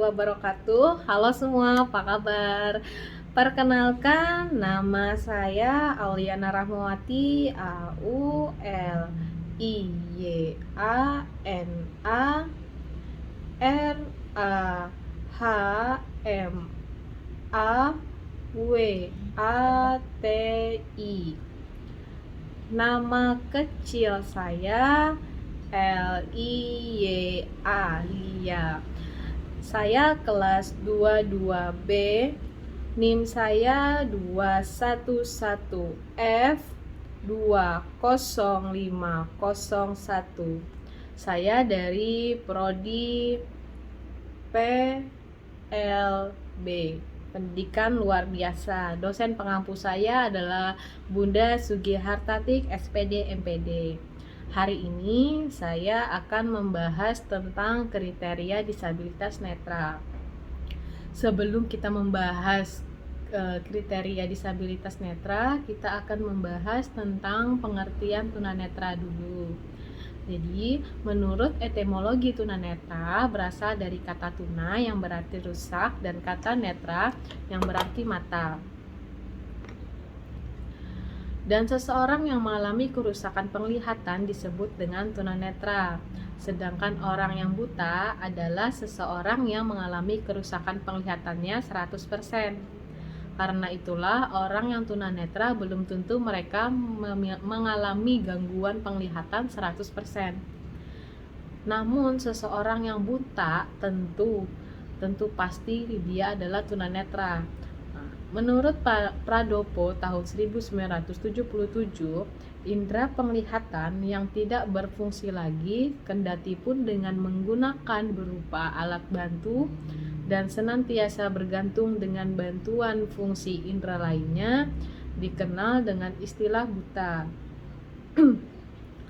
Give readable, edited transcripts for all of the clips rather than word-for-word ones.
wabarakatuh. Halo semua, apa kabar? Perkenalkan, nama saya Auliana Rahmawati, AulianaRahmawati. Nama kecil saya Lia, Lia. Saya kelas 22B, NIM saya 211F20501. Saya dari Prodi PLB, Pendidikan Luar Biasa. Dosen pengampu saya adalah Bunda Sugihartatik, SPD MPD. Hari ini saya akan membahas tentang kriteria disabilitas netra. Sebelum kita membahas kriteria disabilitas netra, kita akan membahas tentang pengertian tunanetra dulu. Jadi, menurut etimologi tunanetra berasal dari kata tuna yang berarti rusak dan kata netra yang berarti mata. Dan seseorang yang mengalami kerusakan penglihatan disebut dengan tunanetra. Sedangkan orang yang buta adalah seseorang yang mengalami kerusakan penglihatannya 100%. Karena itulah orang yang tunanetra belum tentu mereka mengalami gangguan penglihatan 100%. Namun seseorang yang buta tentu pasti dia adalah tunanetra. Menurut Pradopo tahun 1977, indera penglihatan yang tidak berfungsi lagi, kendati pun dengan menggunakan berupa alat bantu dan senantiasa bergantung dengan bantuan fungsi indera lainnya, dikenal dengan istilah buta.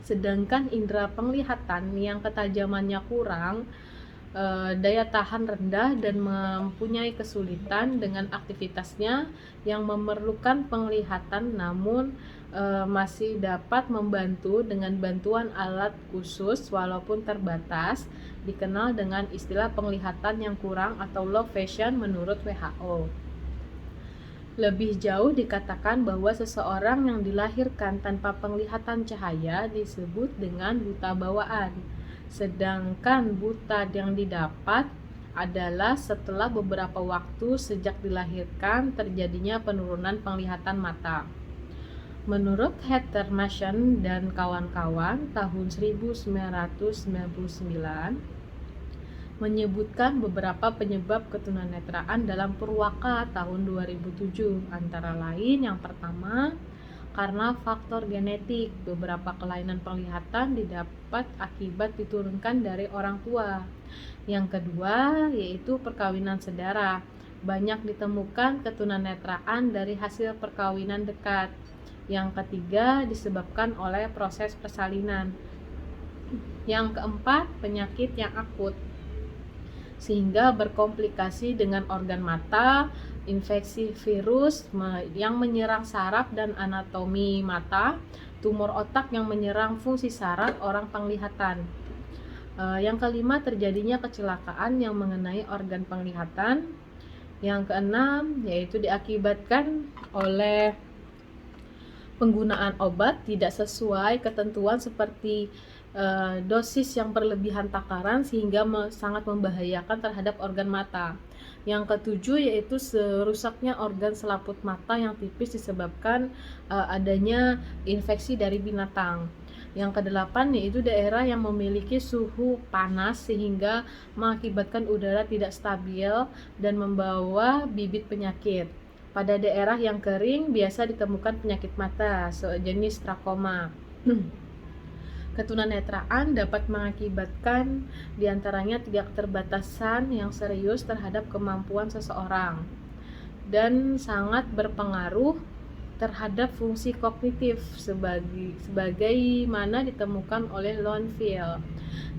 Sedangkan indera penglihatan yang ketajamannya kurang, daya tahan rendah dan mempunyai kesulitan dengan aktivitasnya yang memerlukan penglihatan namun masih dapat membantu dengan bantuan alat khusus walaupun terbatas, dikenal dengan istilah penglihatan yang kurang atau low vision menurut WHO. Lebih jauh dikatakan bahwa seseorang yang dilahirkan tanpa penglihatan cahaya disebut dengan buta bawaan. Sedangkan buta yang didapat adalah setelah beberapa waktu sejak dilahirkan terjadinya penurunan penglihatan mata. Menurut Heather Mason dan kawan-kawan tahun 1999 menyebutkan beberapa penyebab ketunanetraan dalam Purwaka tahun 2007, antara lain yang pertama karena faktor genetik, beberapa kelainan penglihatan didapat akibat diturunkan dari orang tua. Yang kedua yaitu perkawinan sedara. Banyak ditemukan ketunanetraan dari hasil perkawinan dekat. Yang ketiga disebabkan oleh proses persalinan. Yang keempat penyakit yang akut sehingga berkomplikasi dengan organ mata, infeksi virus yang menyerang saraf dan anatomi mata, tumor otak yang menyerang fungsi saraf orang penglihatan. Yang kelima terjadinya kecelakaan yang mengenai organ penglihatan. Yang keenam yaitu diakibatkan oleh penggunaan obat tidak sesuai ketentuan seperti dosis yang berlebihan takaran sehingga sangat membahayakan terhadap organ mata. Yang ketujuh yaitu rusaknya organ selaput mata yang tipis disebabkan adanya infeksi dari binatang. Yang kedelapan yaitu daerah yang memiliki suhu panas sehingga mengakibatkan udara tidak stabil dan membawa bibit penyakit. Pada daerah yang kering biasa ditemukan penyakit mata sejenis trakoma. Ketunanetraan dapat mengakibatkan diantaranya 3 keterbatasan yang serius terhadap kemampuan seseorang dan sangat berpengaruh terhadap fungsi kognitif sebagaimana ditemukan oleh Lonfield.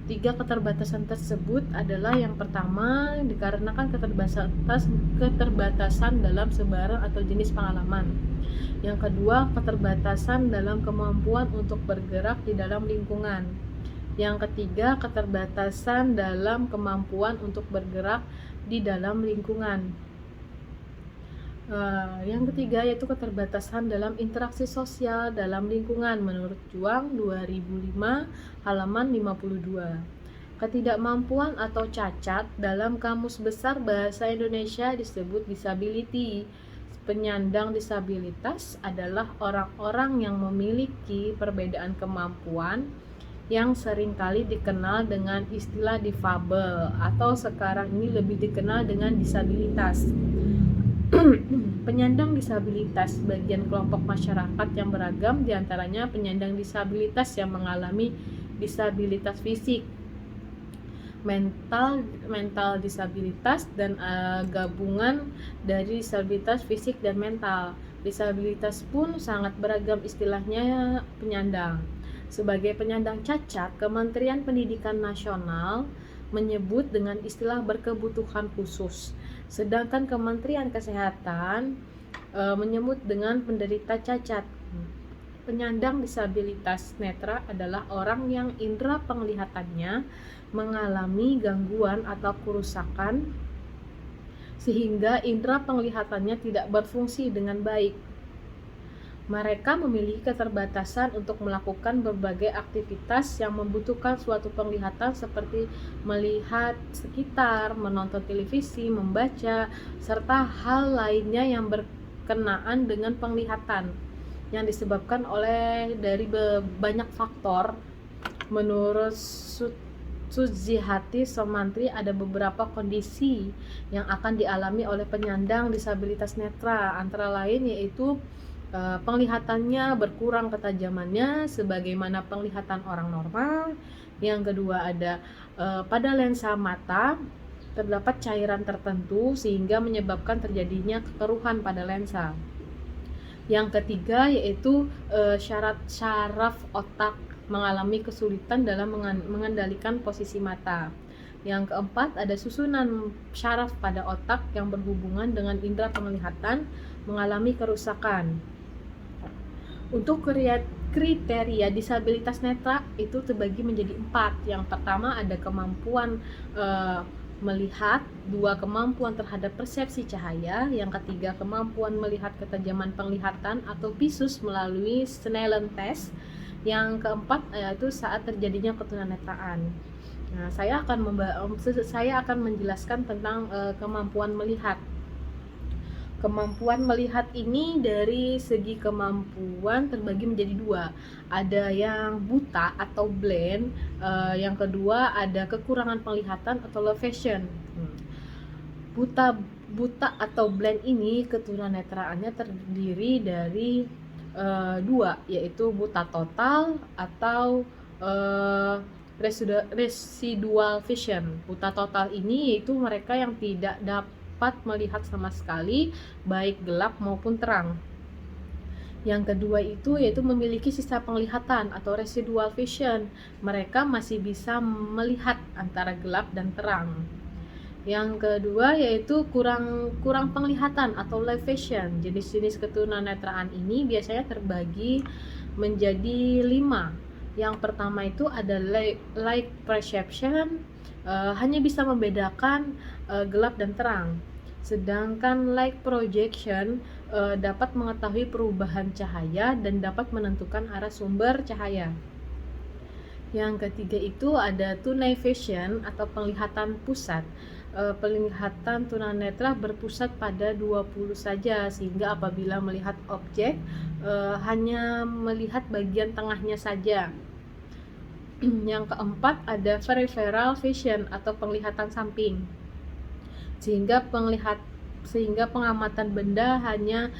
3 keterbatasan tersebut adalah yang pertama dikarenakan keterbatasan dalam sebarang atau jenis pengalaman. Yang kedua, keterbatasan dalam kemampuan untuk bergerak di dalam lingkungan. Yang ketiga, keterbatasan dalam kemampuan untuk bergerak di dalam lingkungan. Yang ketiga yaitu keterbatasan dalam interaksi sosial dalam lingkungan menurut Juang 2005 halaman 52. Ketidakmampuan atau cacat dalam Kamus Besar Bahasa Indonesia disebut disability. Penyandang disabilitas adalah orang-orang yang memiliki perbedaan kemampuan yang seringkali dikenal dengan istilah difabel atau sekarang ini lebih dikenal dengan disabilitas. Penyandang disabilitas bagian kelompok masyarakat yang beragam, diantaranya penyandang disabilitas yang mengalami disabilitas fisik, mental disabilitas, dan gabungan dari disabilitas fisik dan mental. Disabilitas pun sangat beragam istilahnya penyandang. Sebagai penyandang cacat, Kementerian Pendidikan Nasional menyebut dengan istilah berkebutuhan khusus. Sedangkan Kementerian Kesehatan menyebut dengan penderita cacat. Penyandang disabilitas netra adalah orang yang indera penglihatannya mengalami gangguan atau kerusakan sehingga indera penglihatannya tidak berfungsi dengan baik. Mereka memiliki keterbatasan untuk melakukan berbagai aktivitas yang membutuhkan suatu penglihatan seperti melihat sekitar, menonton televisi, membaca, serta hal lainnya yang berkenaan dengan penglihatan yang disebabkan oleh dari banyak faktor. Menurut Sudzihati Somantri, ada beberapa kondisi yang akan dialami oleh penyandang disabilitas netra, antara lain yaitu penglihatannya berkurang ketajamannya sebagaimana penglihatan orang normal. Yang kedua ada pada lensa mata terdapat cairan tertentu sehingga menyebabkan terjadinya kekeruhan pada lensa. Yang ketiga yaitu syaraf otak mengalami kesulitan dalam mengendalikan posisi mata. Yang keempat ada susunan syaraf pada otak yang berhubungan dengan indera penglihatan mengalami kerusakan. Untuk kriteria disabilitas netra itu terbagi menjadi 4. Yang pertama ada kemampuan melihat, 2 kemampuan terhadap persepsi cahaya, yang ketiga kemampuan melihat ketajaman penglihatan atau visus melalui Snellen test, yang keempat yaitu saat terjadinya ketunanetraan. Nah, saya akan menjelaskan tentang kemampuan melihat. Kemampuan melihat ini dari segi kemampuan terbagi menjadi 2. Ada yang buta atau blind, yang kedua ada kekurangan penglihatan atau low vision. Buta atau blind ini ketunanetraannya terdiri dari 2, yaitu buta total atau residual vision. Buta total ini yaitu mereka yang tidak dapat melihat sama sekali, baik gelap maupun terang. Yang kedua itu yaitu memiliki sisa penglihatan atau residual vision. Mereka masih bisa melihat antara gelap dan terang. Yang kedua yaitu kurang penglihatan atau low vision. Jenis-jenis ketunanetraan ini biasanya terbagi menjadi 5. Yang pertama itu ada light perception, hanya bisa membedakan gelap dan terang. Sedangkan light projection dapat mengetahui perubahan cahaya dan dapat menentukan arah sumber cahaya. Yang ketiga itu ada tunnel vision atau penglihatan pusat. Penglihatan tunanetra berpusat pada 20 saja, sehingga apabila melihat objek hanya melihat bagian tengahnya saja. Yang keempat ada peripheral vision atau penglihatan samping, sehingga pengamatan benda hanya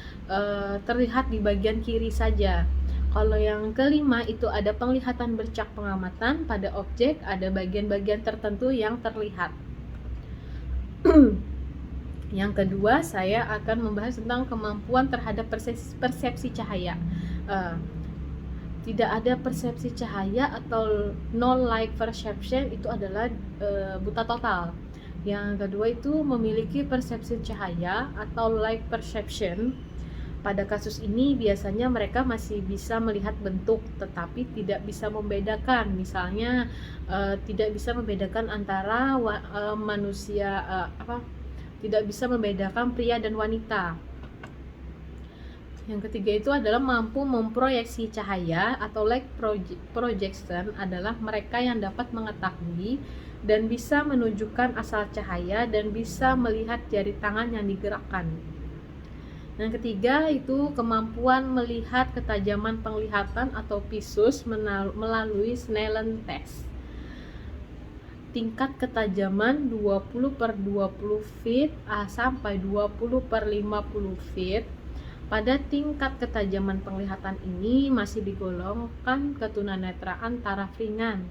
terlihat di bagian kiri saja. Kalau yang kelima itu ada penglihatan bercak pengamatan, pada objek ada bagian-bagian tertentu yang terlihat. Yang kedua, saya akan membahas tentang kemampuan terhadap persepsi cahaya. Tidak ada persepsi cahaya atau no light perception, itu adalah buta total. Yang kedua itu memiliki persepsi cahaya atau light perception. Pada kasus ini biasanya mereka masih bisa melihat bentuk tetapi tidak bisa membedakan, misalnya tidak bisa membedakan antara manusia, tidak bisa membedakan pria dan wanita. Yang ketiga itu adalah mampu memproyeksi cahaya atau light projection adalah mereka yang dapat mengetahui dan bisa menunjukkan asal cahaya dan bisa melihat jari tangan yang digerakkan. Yang ketiga itu kemampuan melihat ketajaman penglihatan atau visus melalui Snellen test. Tingkat ketajaman 20/20 feet sampai 20/50 feet. Pada tingkat ketajaman penglihatan ini masih digolongkan ketunanetraan taraf ringan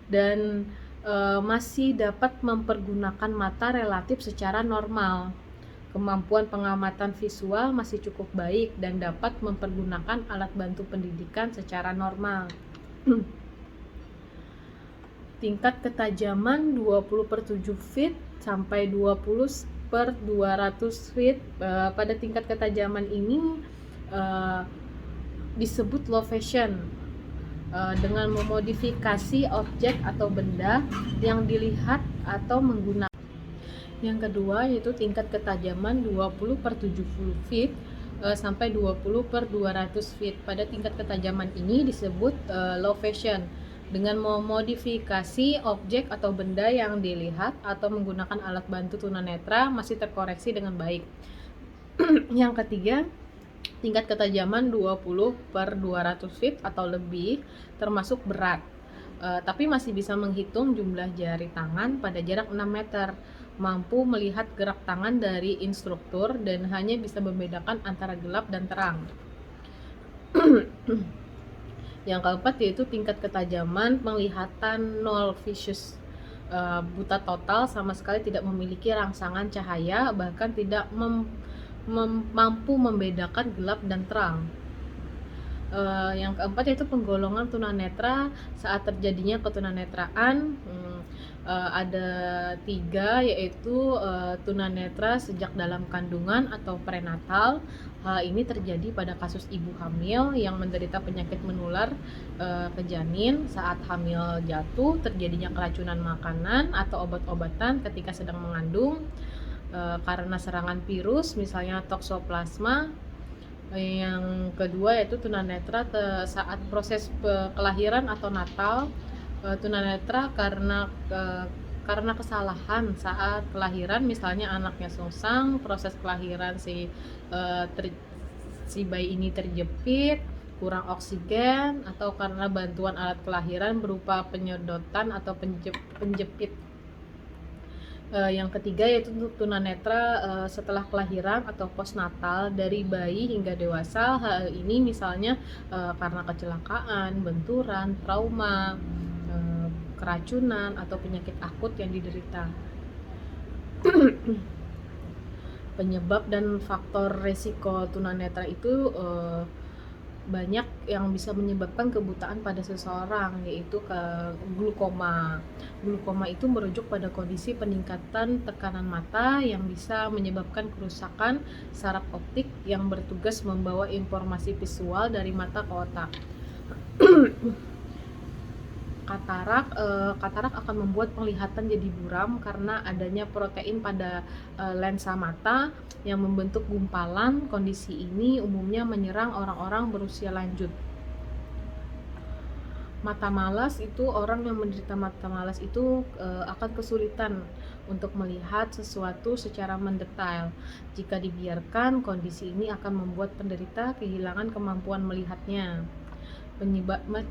dan masih dapat mempergunakan mata relatif secara normal. Kemampuan pengamatan visual masih cukup baik dan dapat mempergunakan alat bantu pendidikan secara normal. Tingkat ketajaman 20/7 feet sampai 20/200 feet. Pada tingkat ketajaman ini disebut low vision, dengan memodifikasi objek atau benda yang dilihat atau menggunakan. Yang kedua yaitu tingkat ketajaman 20/70 feet sampai 20/200 feet. Pada tingkat ketajaman ini disebut low vision, dengan memodifikasi objek atau benda yang dilihat atau menggunakan alat bantu tunanetra masih terkoreksi dengan baik. Yang ketiga, tingkat ketajaman 20/200 feet atau lebih termasuk berat, tapi masih bisa menghitung jumlah jari tangan pada jarak 6 meter, mampu melihat gerak tangan dari instruktur dan hanya bisa membedakan antara gelap dan terang. Yang keempat yaitu tingkat ketajaman penglihatan nol visus, buta total, sama sekali tidak memiliki rangsangan cahaya, bahkan tidak mampu membedakan gelap dan terang. Yang keempat yaitu penggolongan tunanetra saat terjadinya ketunanetraan. Ada 3 yaitu tunanetra sejak dalam kandungan atau prenatal. Hal ini terjadi pada kasus ibu hamil yang menderita penyakit menular ke janin saat hamil jatuh, terjadinya keracunan makanan atau obat-obatan ketika sedang mengandung, karena serangan virus misalnya toksoplasma. Yang kedua yaitu tunanetra saat proses kelahiran atau natal. Tunanetra karena kesalahan saat kelahiran, misalnya anaknya sungsang, proses kelahiran si bayi ini terjepit, kurang oksigen, atau karena bantuan alat kelahiran berupa penyedotan atau penjepit. Yang ketiga yaitu tunanetra setelah kelahiran atau postnatal dari bayi hingga dewasa. Hal ini misalnya karena kecelakaan, benturan, trauma, keracunan, atau penyakit akut yang diderita. Penyebab dan faktor resiko tunanetra itu banyak yang bisa menyebabkan kebutaan pada seseorang, yaitu glukoma. Glukoma itu merujuk pada kondisi peningkatan tekanan mata yang bisa menyebabkan kerusakan saraf optik yang bertugas membawa informasi visual dari mata ke otak. Katarak akan membuat penglihatan jadi buram karena adanya protein pada lensa mata yang membentuk gumpalan. Kondisi ini umumnya menyerang orang-orang berusia lanjut. Mata malas itu, orang yang menderita mata malas itu akan kesulitan untuk melihat sesuatu secara mendetail. Jika dibiarkan, kondisi ini akan membuat penderita kehilangan kemampuan melihatnya.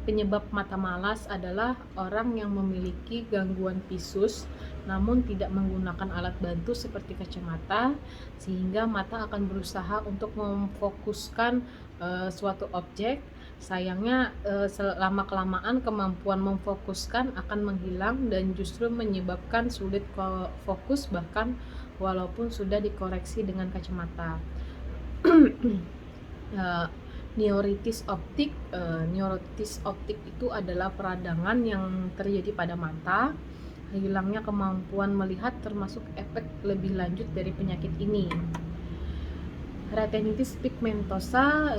Penyebab mata malas adalah orang yang memiliki gangguan visus namun tidak menggunakan alat bantu seperti kacamata, sehingga mata akan berusaha untuk memfokuskan suatu objek. Sayangnya lama-kelamaan kemampuan memfokuskan akan menghilang dan justru menyebabkan sulit fokus bahkan walaupun sudah dikoreksi dengan kacamata. Neuritis optik. Neuritis optik itu adalah peradangan yang terjadi pada mata. Hilangnya kemampuan melihat termasuk efek lebih lanjut dari penyakit ini. Retinitis pigmentosa,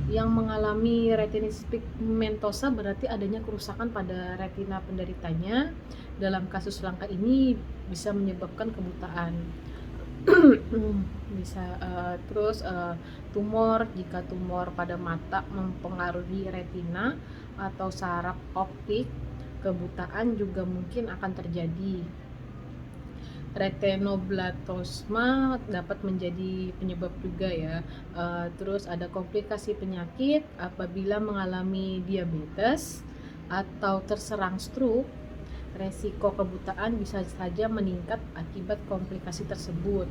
yang mengalami retinitis pigmentosa berarti adanya kerusakan pada retina penderitanya. Dalam kasus langka ini bisa menyebabkan kebutaan. Bisa terus tumor, jika tumor pada mata mempengaruhi retina atau saraf optik, kebutaan juga mungkin akan terjadi. Retinoblasoma dapat menjadi penyebab juga ya. Terus ada komplikasi penyakit apabila mengalami diabetes atau terserang stroke. Resiko kebutaan bisa saja meningkat akibat komplikasi tersebut.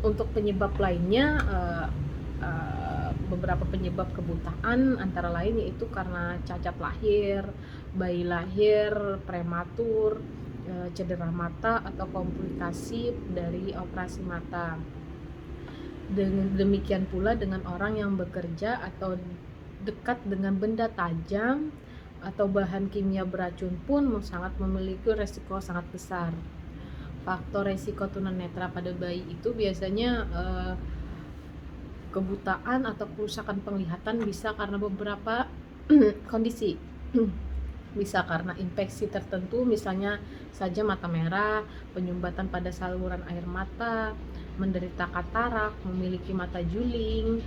Untuk penyebab lainnya, beberapa penyebab kebutaan antara lain yaitu karena cacat lahir, bayi lahir prematur, cedera mata atau komplikasi dari operasi mata. Demikian pula dengan orang yang bekerja atau dekat dengan benda tajam atau bahan kimia beracun pun sangat memiliki resiko sangat besar. Faktor resiko tunanetra pada bayi itu biasanya kebutaan atau kerusakan penglihatan bisa karena beberapa kondisi. Bisa karena infeksi tertentu, misalnya saja mata merah, penyumbatan pada saluran air mata, menderita katarak, memiliki mata juling,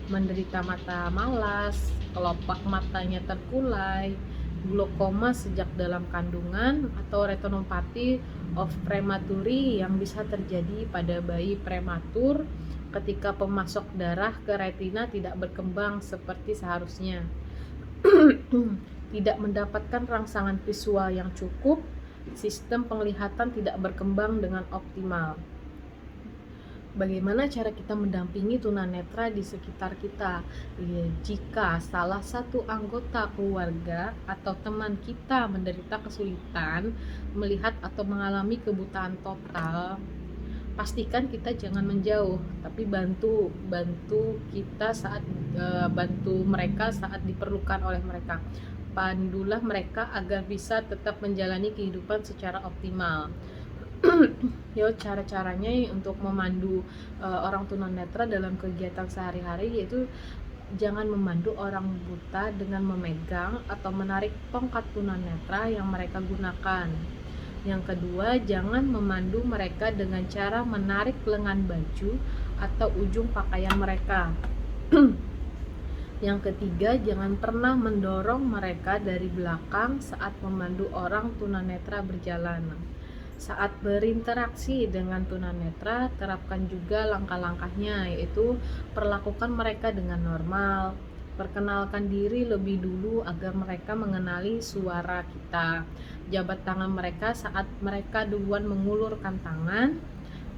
menderita mata malas, kelopak matanya terkulai, glaukoma sejak dalam kandungan, atau retinopathy of prematuri yang bisa terjadi pada bayi prematur ketika pemasok darah ke retina tidak berkembang seperti seharusnya. Tidak mendapatkan rangsangan visual yang cukup, sistem penglihatan tidak berkembang dengan optimal. Bagaimana cara kita mendampingi tunanetra di sekitar kita? Jika salah satu anggota keluarga atau teman kita menderita kesulitan melihat atau mengalami kebutaan total, pastikan kita jangan menjauh, tapi bantu kita saat bantu mereka saat diperlukan oleh mereka. Pandulah mereka agar bisa tetap menjalani kehidupan secara optimal. Cara-caranya untuk memandu orang tunanetra dalam kegiatan sehari-hari yaitu jangan memandu orang buta dengan memegang atau menarik tongkat tunanetra yang mereka gunakan. Yang kedua, jangan memandu mereka dengan cara menarik lengan baju atau ujung pakaian mereka. Yang ketiga, jangan pernah mendorong mereka dari belakang saat memandu orang tunanetra berjalan. Saat berinteraksi dengan tunanetra, terapkan juga langkah-langkahnya, yaitu perlakukan mereka dengan normal, perkenalkan diri lebih dulu agar mereka mengenali suara kita, jabat tangan mereka saat mereka duluan mengulurkan tangan,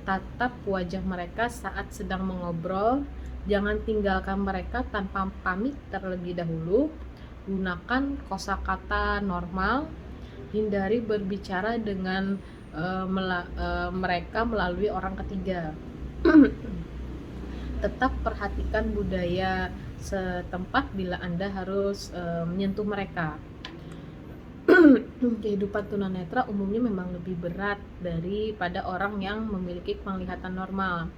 tatap wajah mereka saat sedang mengobrol, jangan tinggalkan mereka tanpa pamit terlebih dahulu, gunakan kosakata normal, hindari berbicara dengan mereka melalui orang ketiga. Tetap perhatikan budaya setempat bila Anda harus menyentuh mereka. Kehidupan tunanetra umumnya memang lebih berat daripada orang yang memiliki penglihatan normal.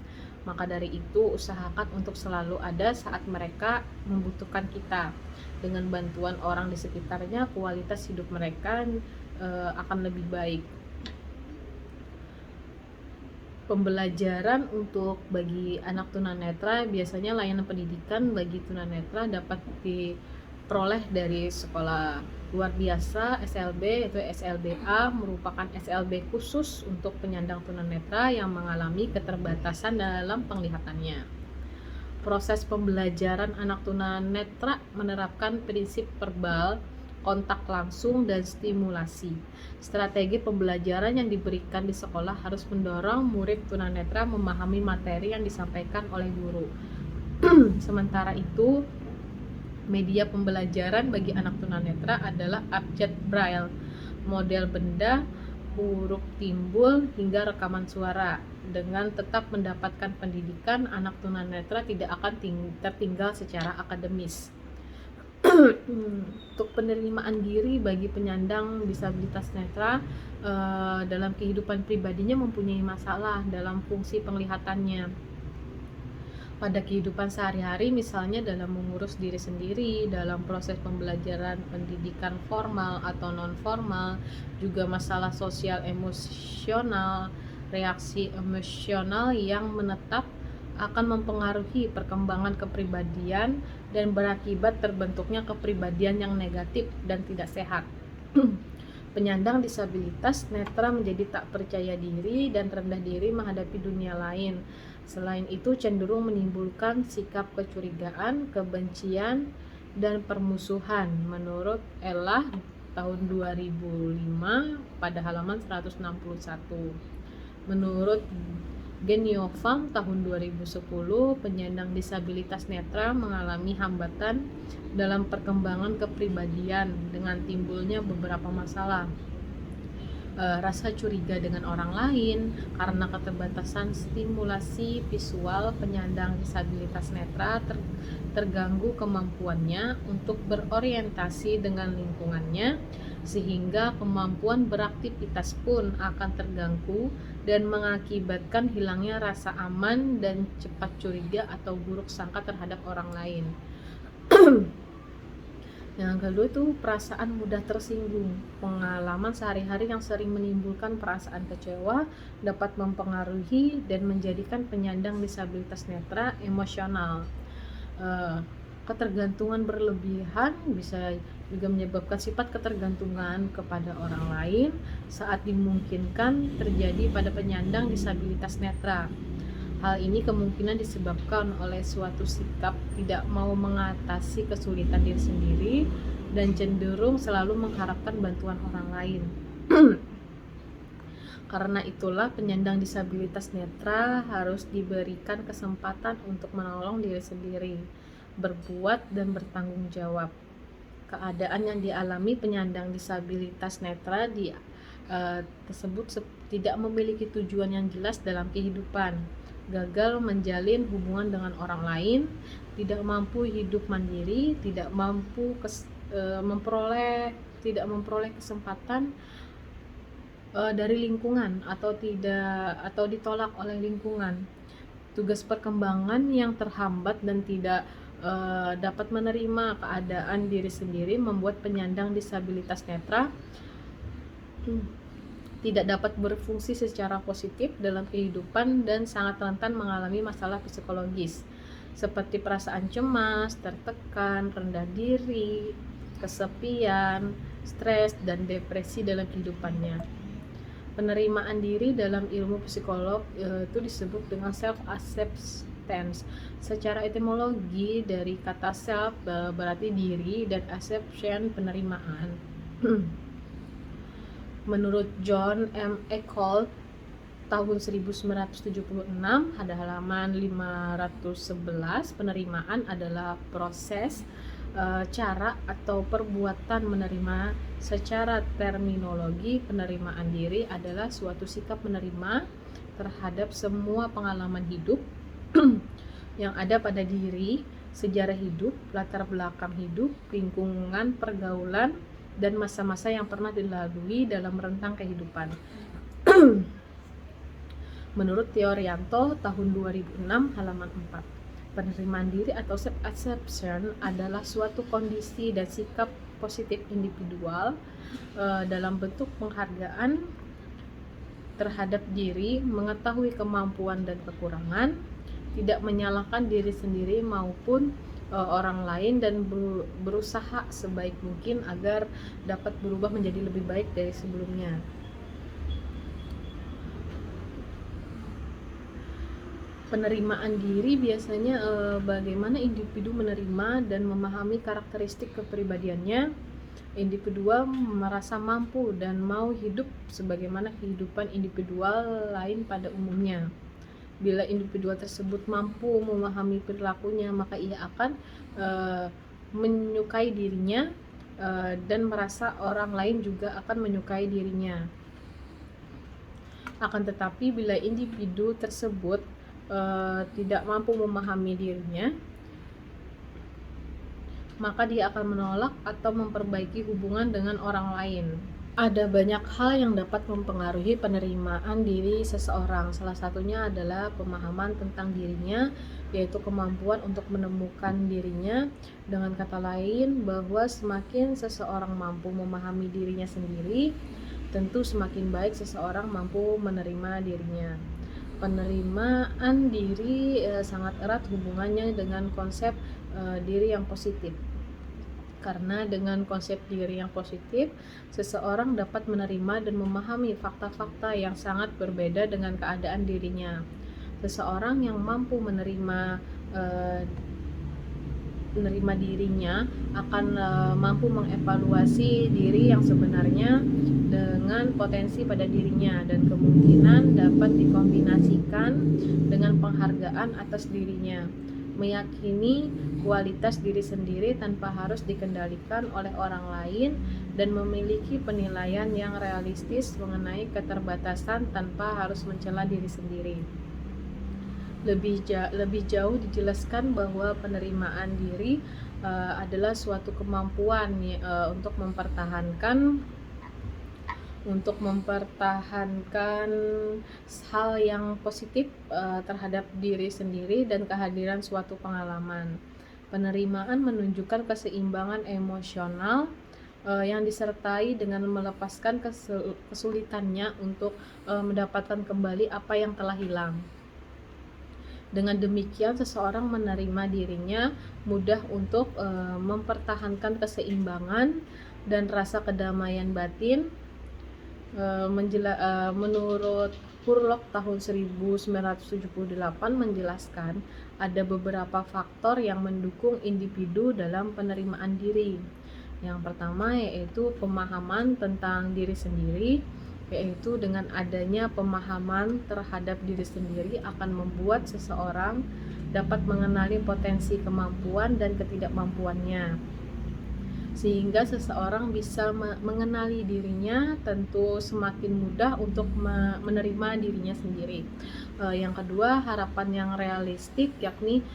Maka dari itu, usahakan untuk selalu ada saat mereka membutuhkan kita. Dengan bantuan orang di sekitarnya, kualitas hidup mereka akan lebih baik. Pembelajaran untuk bagi anak tunanetra, biasanya layanan pendidikan bagi tunanetra dapat diperoleh dari sekolah luar biasa SLB, yaitu SLBA, merupakan SLB khusus untuk penyandang tunanetra yang mengalami keterbatasan dalam penglihatannya. Proses pembelajaran anak tunanetra menerapkan prinsip verbal, kontak langsung, dan stimulasi. Strategi pembelajaran yang diberikan di sekolah harus mendorong murid tunanetra memahami materi yang disampaikan oleh guru. Sementara itu, media pembelajaran bagi anak tunanetra adalah abjad braille, model benda, huruf timbul, hingga rekaman suara. Dengan tetap mendapatkan pendidikan, anak tunanetra tidak akan tertinggal secara akademis. Untuk penerimaan diri bagi penyandang disabilitas netra dalam kehidupan pribadinya mempunyai masalah dalam fungsi penglihatannya pada kehidupan sehari-hari, misalnya dalam mengurus diri sendiri, dalam proses pembelajaran pendidikan formal atau non formal, juga masalah sosial emosional, reaksi emosional yang menetap akan mempengaruhi perkembangan kepribadian dan berakibat terbentuknya kepribadian yang negatif dan tidak sehat. Penyandang disabilitas netra menjadi tak percaya diri dan rendah diri menghadapi dunia lain. Selain itu cenderung menimbulkan sikap kecurigaan, kebencian, dan permusuhan menurut Ella tahun 2005 pada halaman 161. Menurut Geniovam tahun 2010, penyandang disabilitas netra mengalami hambatan dalam perkembangan kepribadian dengan timbulnya beberapa masalah. Rasa curiga dengan orang lain karena keterbatasan stimulasi visual. Penyandang disabilitas netra terganggu kemampuannya untuk berorientasi dengan lingkungannya, sehingga kemampuan beraktivitas pun akan terganggu dan mengakibatkan hilangnya rasa aman dan cepat curiga atau buruk sangka terhadap orang lain. Yang kedua itu perasaan mudah tersinggung. Pengalaman sehari-hari yang sering menimbulkan perasaan kecewa dapat mempengaruhi dan menjadikan penyandang disabilitas netra emosional. Ketergantungan berlebihan bisa juga menyebabkan sifat ketergantungan kepada orang lain saat dimungkinkan terjadi pada penyandang disabilitas netra. Hal ini kemungkinan disebabkan oleh suatu sikap tidak mau mengatasi kesulitan diri sendiri dan cenderung selalu mengharapkan bantuan orang lain. Karena itulah penyandang disabilitas netra harus diberikan kesempatan untuk menolong diri sendiri, berbuat dan bertanggung jawab. Keadaan yang dialami penyandang disabilitas netra tersebut tidak memiliki tujuan yang jelas dalam kehidupan, gagal menjalin hubungan dengan orang lain, tidak mampu hidup mandiri, tidak mampu memperoleh kesempatan dari lingkungan atau ditolak oleh lingkungan. Tugas perkembangan yang terhambat dan tidak dapat menerima keadaan diri sendiri membuat penyandang disabilitas netra tidak dapat berfungsi secara positif dalam kehidupan dan sangat rentan mengalami masalah psikologis seperti perasaan cemas, tertekan, rendah diri, kesepian, stres, dan depresi dalam kehidupannya. Penerimaan diri dalam ilmu psikolog itu disebut dengan self-acceptance. Secara etimologi dari kata self berarti diri dan acceptance penerimaan. Menurut John M. Eckhart tahun 1976 ada halaman 511, penerimaan adalah proses, cara atau perbuatan menerima. Secara terminologi, penerimaan diri adalah suatu sikap menerima terhadap semua pengalaman hidup yang ada pada diri, sejarah hidup, latar belakang hidup, lingkungan, pergaulan, dan masa-masa yang pernah dilalui dalam rentang kehidupan. Menurut Theo Rianto tahun 2006 halaman 4, penerimaan diri atau self-acceptance adalah suatu kondisi dan sikap positif individual dalam bentuk penghargaan terhadap diri, mengetahui kemampuan dan kekurangan, tidak menyalahkan diri sendiri maupun orang lain, dan berusaha sebaik mungkin agar dapat berubah menjadi lebih baik dari sebelumnya. Penerimaan diri biasanya bagaimana individu menerima dan memahami karakteristik kepribadiannya. Individual merasa mampu dan mau hidup sebagaimana kehidupan individual lain pada umumnya. Bila individu tersebut mampu memahami perilakunya, maka ia akan menyukai dirinya dan merasa orang lain juga akan menyukai dirinya. Akan tetapi bila individu tersebut tidak mampu memahami dirinya, maka dia akan menolak atau memperbaiki hubungan dengan orang lain. Ada banyak hal yang dapat mempengaruhi penerimaan diri seseorang. Salah satunya adalah pemahaman tentang dirinya, yaitu kemampuan untuk menemukan dirinya. Dengan kata lain, bahwa semakin seseorang mampu memahami dirinya sendiri, tentu semakin baik seseorang mampu menerima dirinya. Penerimaan diri sangat erat hubungannya dengan konsep diri yang positif. Karena dengan konsep diri yang positif, seseorang dapat menerima dan memahami fakta-fakta yang sangat berbeda dengan keadaan dirinya. Seseorang yang mampu menerima dirinya akan mampu mengevaluasi diri yang sebenarnya dengan potensi pada dirinya, dan kemungkinan dapat dikombinasikan dengan penghargaan atas dirinya. Meyakini kualitas diri sendiri tanpa harus dikendalikan oleh orang lain, dan memiliki penilaian yang realistis mengenai keterbatasan tanpa harus mencela diri sendiri. Lebih jauh dijelaskan bahwa penerimaan diri adalah suatu kemampuan untuk mempertahankan hal yang positif terhadap diri sendiri dan kehadiran suatu pengalaman. Penerimaan menunjukkan keseimbangan emosional yang disertai dengan melepaskan kesulitannya untuk mendapatkan kembali apa yang telah hilang. Dengan demikian, seseorang menerima dirinya mudah untuk mempertahankan keseimbangan dan rasa kedamaian batin. Menurut Hurlock tahun 1978 menjelaskan ada beberapa faktor yang mendukung individu dalam penerimaan diri. Yang pertama yaitu pemahaman tentang diri sendiri, yaitu dengan adanya pemahaman terhadap diri sendiri akan membuat seseorang dapat mengenali potensi kemampuan dan ketidakmampuannya. Sehingga seseorang bisa mengenali dirinya, tentu semakin mudah untuk menerima dirinya sendiri. Yang kedua, harapan yang realistik, yakni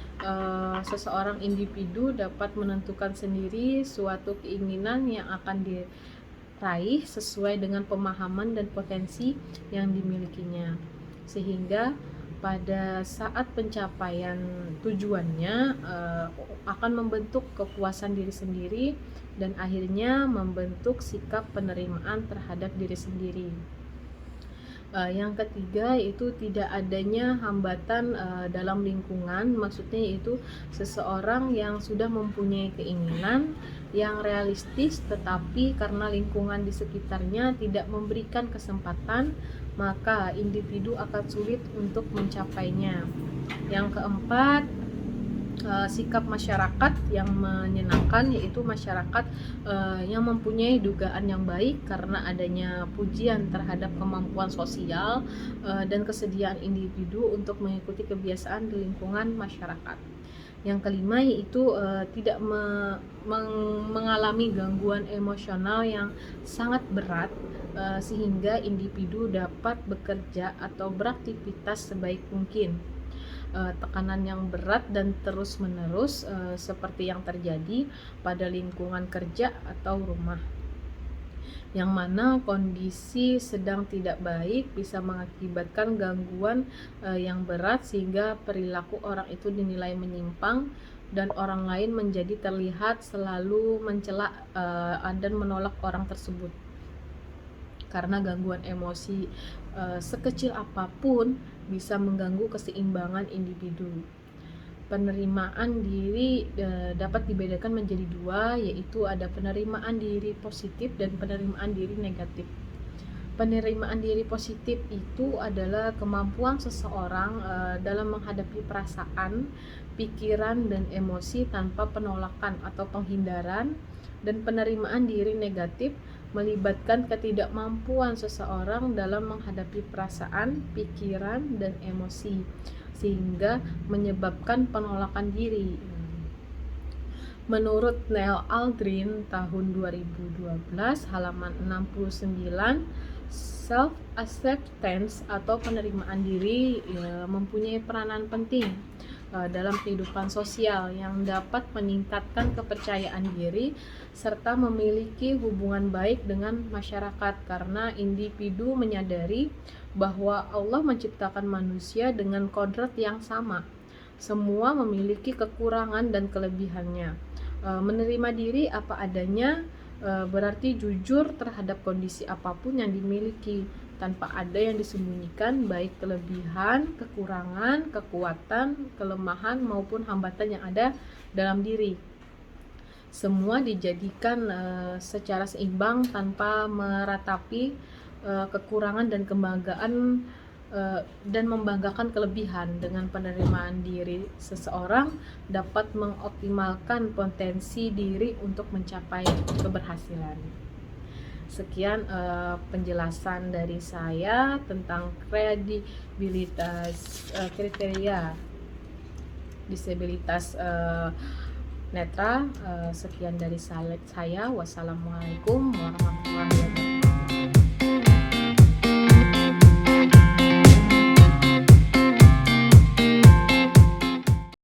seseorang individu dapat menentukan sendiri suatu keinginan yang akan diraih sesuai dengan pemahaman dan potensi yang dimilikinya, sehingga pada saat pencapaian tujuannya akan membentuk kepuasan diri sendiri dan akhirnya membentuk sikap penerimaan terhadap diri sendiri. Yang ketiga yaitu tidak adanya hambatan dalam lingkungan, maksudnya yaitu seseorang yang sudah mempunyai keinginan yang realistis, tetapi karena lingkungan di sekitarnya tidak memberikan kesempatan, maka individu akan sulit untuk mencapainya. Yang keempat, sikap masyarakat yang menyenangkan, yaitu masyarakat yang mempunyai dugaan yang baik karena adanya pujian terhadap kemampuan sosial dan kesediaan individu untuk mengikuti kebiasaan di lingkungan masyarakat. Yang kelima yaitu tidak mengalami gangguan emosional yang sangat berat sehingga individu dapat bekerja atau beraktivitas sebaik mungkin. Tekanan yang berat dan terus-menerus seperti yang terjadi pada lingkungan kerja atau rumah, yang mana kondisi sedang tidak baik bisa mengakibatkan gangguan yang berat sehingga perilaku orang itu dinilai menyimpang dan orang lain menjadi terlihat selalu mencela dan menolak orang tersebut. Karena gangguan emosi sekecil apapun bisa mengganggu keseimbangan individu. Penerimaan diri dapat dibedakan menjadi dua, yaitu ada penerimaan diri positif dan penerimaan diri negatif. Penerimaan diri positif itu adalah kemampuan seseorang dalam menghadapi perasaan, pikiran, dan emosi tanpa penolakan atau penghindaran. Dan penerimaan diri negatif melibatkan ketidakmampuan seseorang dalam menghadapi perasaan, pikiran, dan emosi, sehingga menyebabkan penolakan diri. Menurut Neil Aldrin tahun 2012 halaman 69, self-acceptance atau penerimaan diri mempunyai peranan penting dalam kehidupan sosial yang dapat meningkatkan kepercayaan diri serta memiliki hubungan baik dengan masyarakat, karena individu menyadari bahwa Allah menciptakan manusia dengan kodrat yang sama. Semua memiliki kekurangan dan kelebihannya. Menerima diri apa adanya berarti jujur terhadap kondisi apapun yang dimiliki, tanpa ada yang disembunyikan, baik kelebihan, kekurangan, kekuatan, kelemahan maupun hambatan yang ada dalam diri. Semua dijadikan secara seimbang tanpa meratapi kekurangan dan kebanggaan dan membanggakan kelebihan. Dengan penerimaan diri, seseorang dapat mengoptimalkan potensi diri untuk mencapai keberhasilan. Sekian penjelasan dari saya tentang kredibilitas kriteria disabilitas netra. Sekian dari saya. Wassalamualaikum warahmatullahi wabarakatuh.